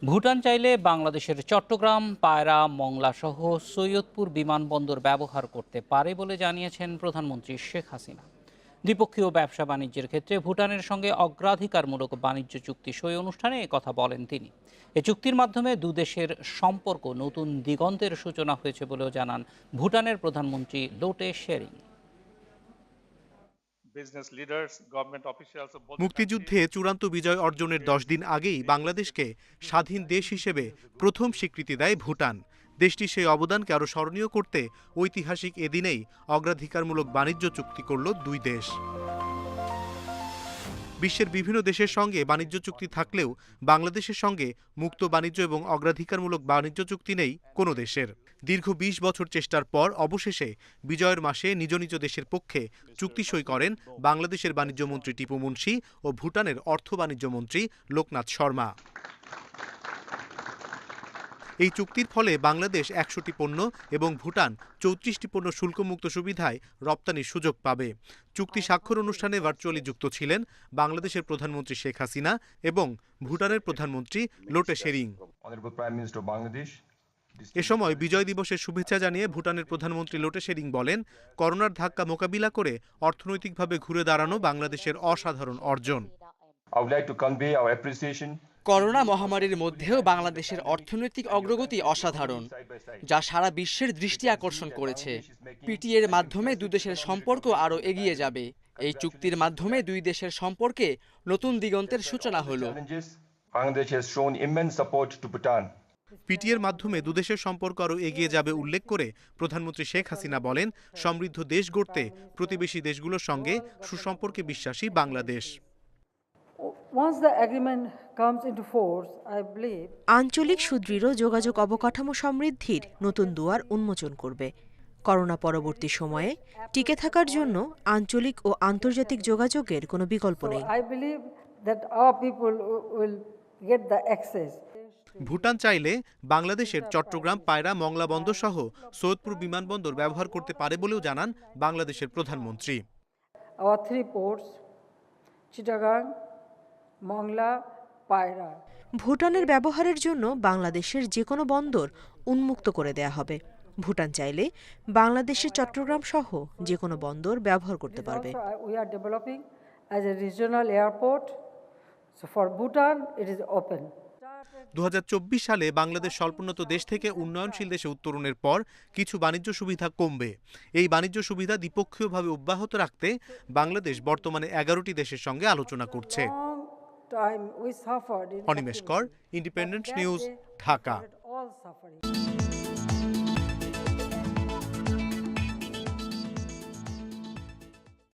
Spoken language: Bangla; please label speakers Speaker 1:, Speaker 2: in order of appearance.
Speaker 1: ভুটান চাইলে বাংলাদেশের চট্টগ্রাম, পায়রা, মংলা সহ সৈয়দপুর বিমানবন্দর ব্যবহার করতে পারে বলে জানিয়েছেন প্রধানমন্ত্রী শেখ হাসিনা। দ্বিপক্ষীয় ব্যবসা বাণিজ্যের ক্ষেত্রে ভুটানের সঙ্গে অগ্রাধিকারমূলক বাণিজ্য চুক্তি সই অনুষ্ঠানে কথা বলেন তিনি। এ চুক্তির মাধ্যমে দুদেশের সম্পর্ক নতুন দিগন্তের সূচনা হয়েছে বলেও জানান ভুটানের প্রধানমন্ত্রী লোটে শেরিং।
Speaker 2: মুক্তিযুদ্ধে চূড়ান্ত বিজয় অর্জনের 10 দিন আগেই বাংলাদেশকে স্বাধীন দেশ হিসেবে প্রথম স্বীকৃতি দেয় ভুটান। দেশটি সেই অবদানকে আরও স্মরণীয় করতে ঐতিহাসিক এদিনেই অগ্রাধিকারমূলক বাণিজ্য চুক্তি করল দুই দেশ। বিশ্বের বিভিন্ন দেশের সঙ্গে বাণিজ্য চুক্তি থাকলেও বাংলাদেশের সঙ্গে মুক্ত বাণিজ্য এবং অগ্রাধিকারমূলক বাণিজ্য চুক্তি নেই কোনো দেশের। দীর্ঘ 20 বছর চেষ্টার পর অবশেষে বিজয়ের মাসে নিজ নিজ দেশের পক্ষে চুক্তি সই করেন বাংলাদেশের বাণিজ্যমন্ত্রী টিপু মুনশি ও ভুটানের অর্থ বাণিজ্য মন্ত্রী লোকনাথ শর্মা। এই চুক্তির ফলে বাংলাদেশ 100টি পণ্য এবং ভুটান 34টি পণ্য শুল্কমুক্ত সুবিধায় রপ্তানির সুযোগ পাবে। চুক্তি স্বাক্ষর অনুষ্ঠানে ভার্চুয়ালি যুক্ত ছিলেন বাংলাদেশের প্রধানমন্ত্রী শেখ হাসিনা এবং ভুটানের প্রধানমন্ত্রী লোটে শেরিং। এ সময় বিজয় দিবসের শুভেচ্ছা জানিয়ে ভুটানের প্রধানমন্ত্রী লোটে শেরিং বলেন, করোনার ধাক্কা মোকাবিলা করে অর্থনৈতিকভাবে ঘুরে দাঁড়ানো বাংলাদেশের অসাধারণ অর্জন।
Speaker 3: করোনা মহামারীর মধ্যেও বাংলাদেশের অর্থনৈতিক অগ্রগতি অসাধারণ, যা সারা বিশ্বের দৃষ্টি আকর্ষণ করেছে। পিটিএর মাধ্যমে দুই দেশের সম্পর্ক আরও এগিয়ে যাবে। এই চুক্তির মাধ্যমে দুই দেশের সম্পর্কে নতুন দিগন্তের সূচনা হলো।
Speaker 2: পিটিএর মাধ্যমে দুদেশের সম্পর্ক আরও এগিয়ে যাবে উল্লেখ করে প্রধানমন্ত্রী শেখ হাসিনা বলেন, সমৃদ্ধ দেশ গড়তে প্রতিবেশী দেশগুলোর সঙ্গে সুসম্পর্কে বিশ্বাসী বাংলাদেশ।
Speaker 4: আঞ্চলিক সুদৃঢ় যোগাযোগ অবকাঠামো সমৃদ্ধির নতুন দুয়ার উন্মোচন করবে। করোনা পরবর্তী সময়ে টিকে থাকার জন্য আঞ্চলিক ও আন্তর্জাতিক যোগাযোগের কোনো বিকল্প নেই।
Speaker 2: ভুটান চাইলে বাংলাদেশের চট্টগ্রাম, পায়রা, মংলা বন্দর সহ সৈয়দপুর বিমানবন্দর ব্যবহার করতে পারে বলেও জানান বাংলাদেশের প্রধানমন্ত্রী।
Speaker 4: ভুটানের ব্যবহারের জন্য বাংলাদেশের যে কোনো বন্দর উন্মুক্ত করে দেয়া হবে। ভুটান চাইলে বাংলাদেশের চট্টগ্রাম সহ যে কোনো বন্দর ব্যবহার করতে পারবে।
Speaker 2: 2024 সালে বাংলাদেশ স্বল্পোন্নত দেশ থেকে উন্নয়নশীল দেশে উত্তরণের পর কিছু বাণিজ্য সুবিধা কমবে। এই বাণিজ্য সুবিধা দ্বিপক্ষীয়ভাবে অব্যাহত রাখতে বাংলাদেশ বর্তমানে 11টি দেশের সঙ্গে আলোচনা করছে। অনিমেষ কর, ইন্ডিপেন্ডেন্ট নিউজ, ঢাকা।